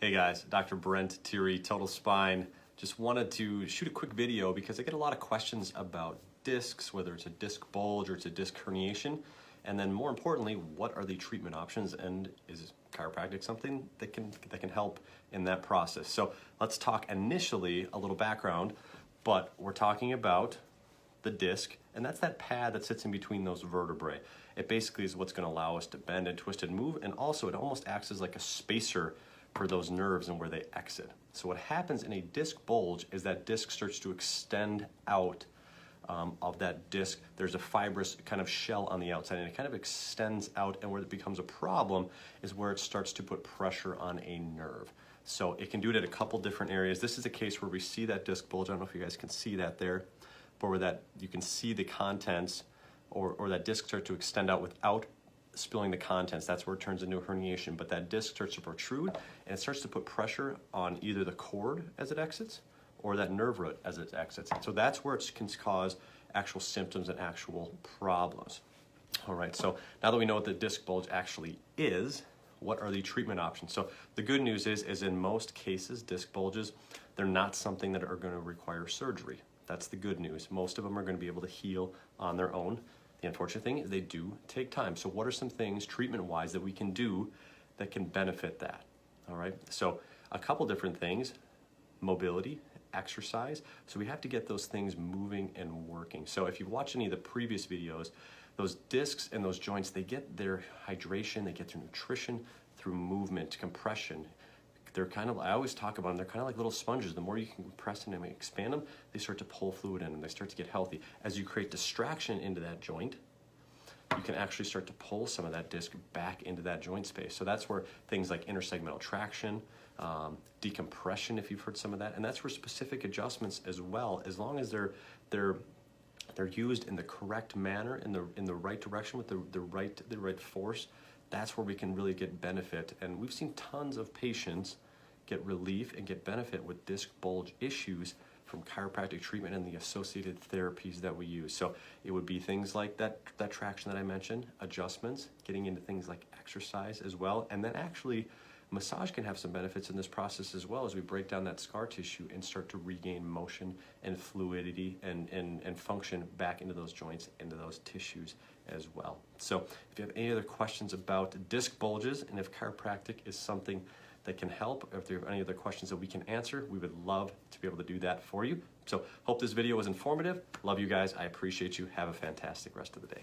Hey guys, Dr. Brent Thierry, Total Spine. Just wanted to shoot a quick video because I get a lot of questions about discs, whether it's a disc bulge or it's a disc herniation, and then more importantly, what are the treatment options, and is chiropractic something that can help in that process? So let's talk initially a little background, but we're talking about the disc, and that's that pad that sits in between those vertebrae. It basically is what's going to allow us to bend and twist and move, and also it almost acts as like a spacer for those nerves and where they exit. So what happens in a disc bulge is that disc starts to extend out of that disc. There's a fibrous kind of shell on the outside, and it kind of extends out, and where it becomes a problem is where it starts to put pressure on a nerve. So it can do it at a couple different areas. This is a case where we see that disc bulge. I don't know if you guys can see that there, but where that you can see the contents or that disc start to extend out without spilling the contents. That's where it turns into a herniation, but that disc starts to protrude and it starts to put pressure on either the cord as it exits or that nerve root as it exits. So that's where it can cause actual symptoms and actual problems. All right, so now that we know what the disc bulge actually is, what are the treatment options? So the good news is in most cases, disc bulges, they're not something that are going to require surgery. That's the good news. Most of them are going to be able to heal on their own. The unfortunate thing is they do take time. So what are some things treatment-wise that we can do that can benefit that? All right, so a couple different things: mobility, exercise. So we have to get those things moving and working. So if you've watched any of the previous videos, those discs and those joints, they get their hydration, they get their nutrition through movement, compression. They're kind of, I always talk about them, they're kind of like little sponges. The more you can compress them and expand them, they start to pull fluid in and they start to get healthy. As you create distraction into that joint, you can actually start to pull some of that disc back into that joint space. So that's where things like intersegmental traction, decompression, if you've heard some of that, and that's where specific adjustments as well, as long as they're used in the correct manner, in the right direction with the right force, that's where we can really get benefit. And we've seen tons of patients get relief and get benefit with disc bulge issues from chiropractic treatment and the associated therapies that we use. So it would be things like that traction that I mentioned, adjustments, getting into things like exercise as well, and then actually massage can have some benefits in this process as well, as we break down that scar tissue and start to regain motion and fluidity and function back into those joints, into those tissues as well. So if you have any other questions about disc bulges and if chiropractic is something that can help, or if there are any other questions that we can answer, we would love to be able to do that for you. So hope this video was informative. Love you guys. I appreciate you. Have a fantastic rest of the day.